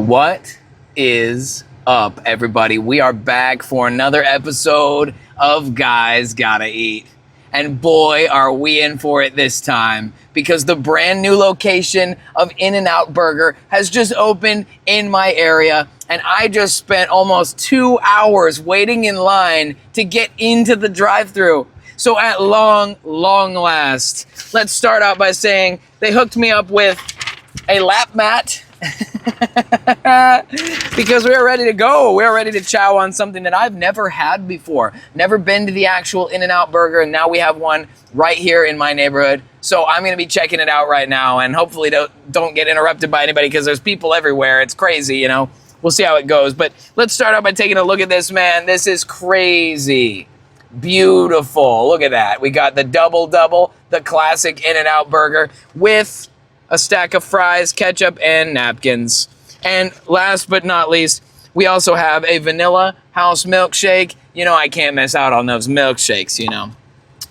What is up, everybody? We are back for another episode of Guys Gotta Eat. And boy, are we in for it this time, because the brand new location of In-N-Out Burger has just opened in my area, and I just spent almost 2 hours waiting in line to get into the drive-thru. So at long last, let's start out by saying they hooked me up with a lap mat because we are ready to go. We are ready to chow on something that I've never had before. Never been to the actual In-N-Out Burger, and now we have one right here in my neighborhood. So I'm going to be checking it out right now, and hopefully don't get interrupted by anybody because there's people everywhere. It's crazy, you know. We'll see how it goes. But let's start out by taking a look at this, man. This is crazy. Beautiful. Look at that. We got the double, the classic In-N-Out Burger with a stack of fries, ketchup, and napkins. And last but not least, we also have a vanilla house milkshake. You know, I can't miss out on those milkshakes, you know.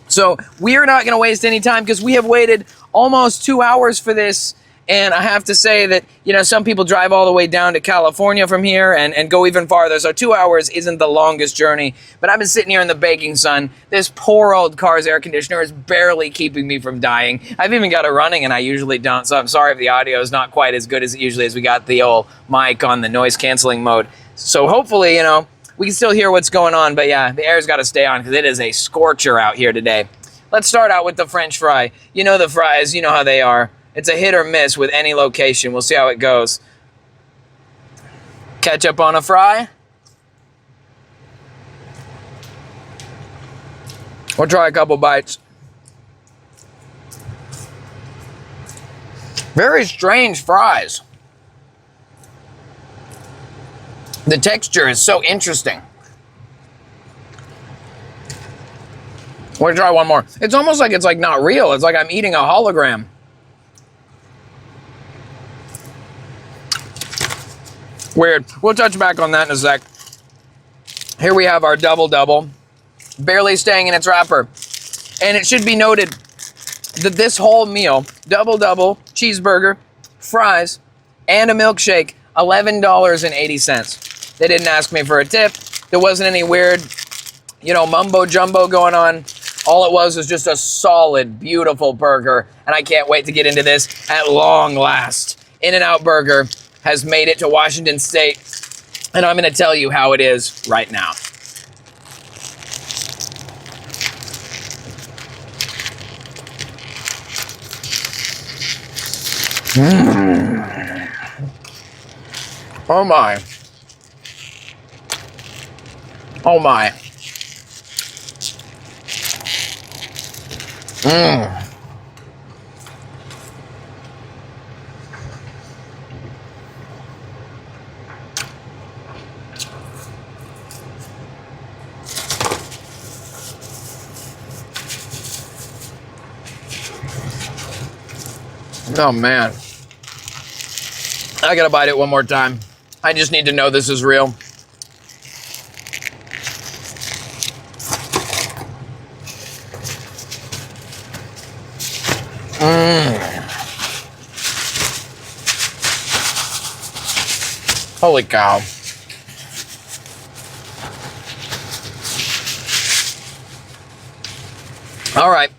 So we're not going to waste any time because we have waited almost 2 hours for this. And I have to say that, you know, some people drive all the way down to California from here and go even farther. So 2 hours isn't the longest journey. But I've been sitting here in the baking sun. This poor old car's air conditioner is barely keeping me from dying. I've even got it running, and I usually don't. So I'm sorry if the audio is not quite as good as it usually is. We got the old mic on the noise canceling mode. So hopefully, you know, we can still hear what's going on. But yeah, the air's got to stay on because it is a scorcher out here today. Let's start out with the French fry. You know the fries. You know how they are. It's a hit or miss with any location. We'll see how it goes. Ketchup on a fry. We'll try a couple bites. Very strange fries. The texture is so interesting. We'll try one more. It's almost like it's like not real. It's like I'm eating a hologram. Weird. We'll touch back on that in a sec. Here we have our double, barely staying in its wrapper. And it should be noted that this whole meal, double, cheeseburger, fries, and a milkshake, $11.80. They didn't ask me for a tip. There wasn't any weird, you know, mumbo jumbo going on. All it was just a solid, beautiful burger. And I can't wait to get into this at long last. In-N-Out Burger has made it to Washington State, and I'm going to tell you how it is right now. Oh my. Oh my. Oh man, I gotta bite it one more time. I just need to know this is real. Holy cow. All right.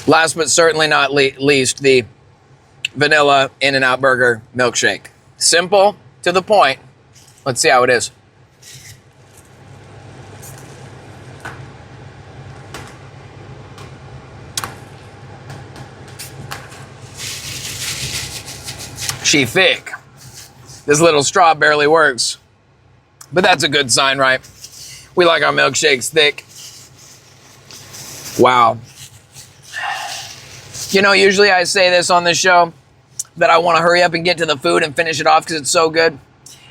Last but certainly not least, the vanilla In-N-Out Burger milkshake. Simple, to the point. Let's see how it is. She thick. This little straw barely works. But that's a good sign, right? We like our milkshakes thick. Wow. You know, usually I say this on this show, that I want to hurry up and get to the food and finish it off because it's so good.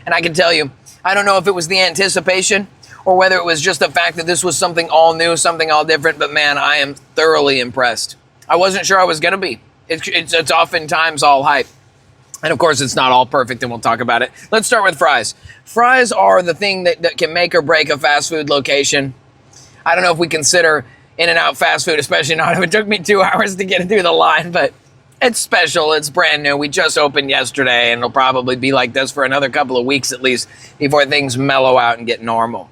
And I can tell you, I don't know if it was the anticipation or whether it was just the fact that this was something all new, something all different, but man, I am thoroughly impressed. I wasn't sure I was going to be. It's oftentimes all hype. And of course, it's not all perfect, and we'll talk about it. Let's start with fries. Fries are the thing that can make or break a fast food location. I don't know if we consider In-N-Out fast food, especially not if it took me 2 hours to get through the line, but It's special. It's brand new. We just opened yesterday, and it'll probably be like this for another couple of weeks at least before things mellow out and get normal.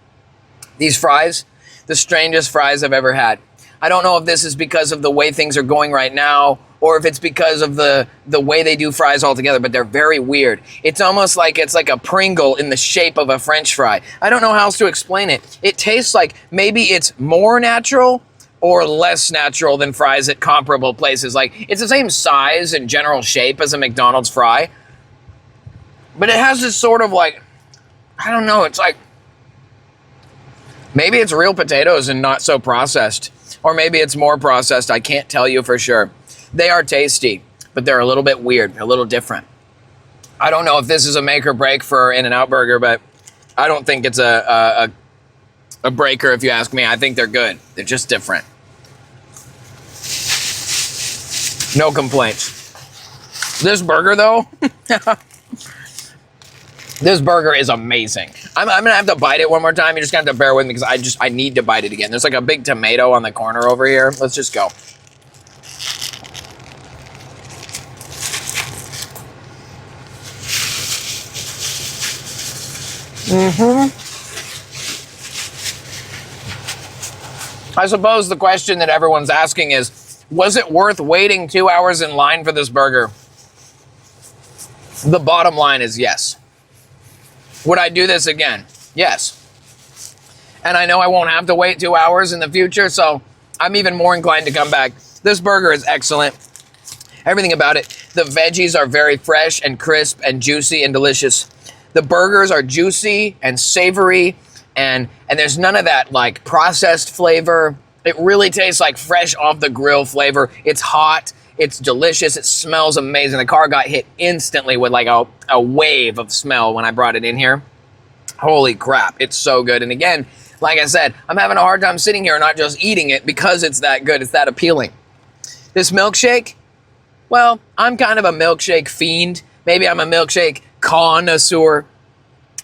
These fries, the strangest fries I've ever had. I don't know if this is because of the way things are going right now or if it's because of the way they do fries altogether, but they're very weird. It's almost like it's like a Pringle in the shape of a French fry. I don't know how else to explain it. It tastes like maybe it's more natural or less natural than fries at comparable places. Like, it's the same size and general shape as a McDonald's fry, but it has this sort of like, I don't know, it's like, maybe it's real potatoes and not so processed, or maybe it's more processed. I can't tell you for sure. They are tasty, but they're a little bit weird, a little different. I don't know if this is a make or break for In-N-Out Burger, but I don't think it's a breaker if you ask me. I think they're good. They're just different. No complaints. This burger, though, this burger is amazing. I'm going to have to bite it one more time. You're just going to have to bear with me because I need to bite it again. There's like a big tomato on the corner over here. Let's just go. I suppose the question that everyone's asking is, was it worth waiting 2 hours in line for this burger? The bottom line is yes. Would I do this again? Yes. And I know I won't have to wait 2 hours in the future, so I'm even more inclined to come back. This burger is excellent. Everything about it. The veggies are very fresh and crisp and juicy and delicious. The burgers are juicy and savory, and there's none of that like processed flavor. It really tastes like fresh off the grill flavor. It's hot, it's delicious, it smells amazing. The car got hit instantly with like a wave of smell when I brought it in here. Holy crap, it's so good. And again, like I said, I'm having a hard time sitting here and not just eating it because it's that good, it's that appealing. This milkshake, well, I'm kind of a milkshake fiend. Maybe I'm a milkshake connoisseur,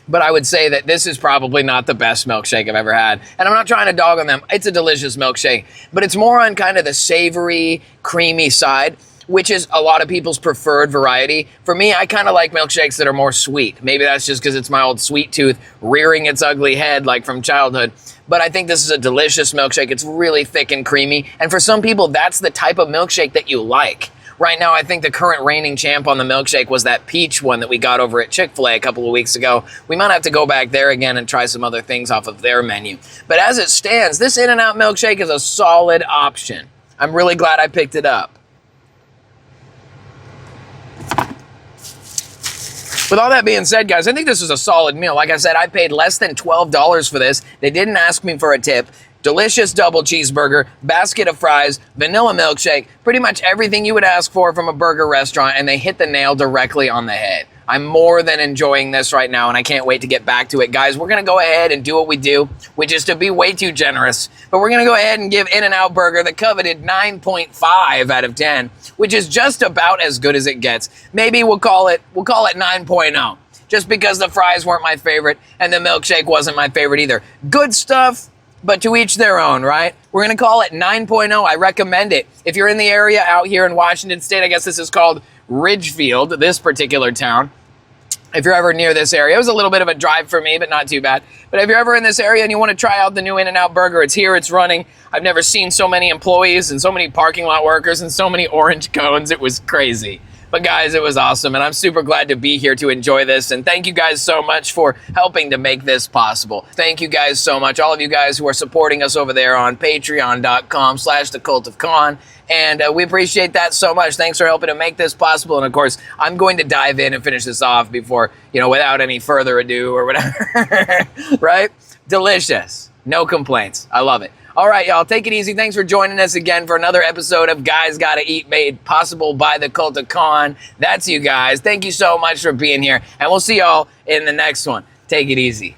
but I would say that this is probably not the best milkshake I've ever had. And I'm not trying to dog on them. It's a delicious milkshake, but it's more on kind of the savory, creamy side, which is a lot of people's preferred variety. For me, I kind of like milkshakes that are more sweet. Maybe that's just because it's my old sweet tooth rearing its ugly head like from childhood. But I think this is a delicious milkshake. It's really thick and creamy. And for some people, that's the type of milkshake that you like. Right now, I think the current reigning champ on the milkshake was that peach one that we got over at Chick-fil-A a couple of weeks ago. We might have to go back there again and try some other things off of their menu. But as it stands, this In-N-Out milkshake is a solid option. I'm really glad I picked it up. With all that being said, guys, I think this is a solid meal. Like I said, I paid less than $12 for this. They didn't ask me for a tip. Delicious double cheeseburger, basket of fries, vanilla milkshake, pretty much everything you would ask for from a burger restaurant, and they hit the nail directly on the head. I'm more than enjoying this right now, and I can't wait to get back to it. Guys, we're going to go ahead and do what we do, which is to be way too generous. But we're going to go ahead and give In-N-Out Burger the coveted 9.5 out of 10, which is just about as good as it gets. Maybe we'll call it 9.0, just because the fries weren't my favorite and the milkshake wasn't my favorite either. Good stuff, but to each their own, right? We're going to call it 9.0. I recommend it. If you're in the area out here in Washington State, I guess this is called Ridgefield, this particular town. If you're ever near this area, it was a little bit of a drive for me, but not too bad. But if you're ever in this area and you want to try out the new In-N-Out Burger, it's here, it's running. I've never seen so many employees and so many parking lot workers and so many orange cones. It was crazy. But guys, it was awesome, and I'm super glad to be here to enjoy this, and thank you guys so much for helping to make this possible. Thank you guys so much, all of you guys who are supporting us over there on patreon.com/thecultofcon, and we appreciate that so much. Thanks for helping to make this possible, and of course, I'm going to dive in and finish this off before, without any further ado or whatever, right? Delicious. No complaints. I love it. All right, y'all, take it easy. Thanks for joining us again for another episode of Guys Gotta Eat, made possible by the Cult of Con. That's you guys. Thank you so much for being here, and we'll see y'all in the next one. Take it easy.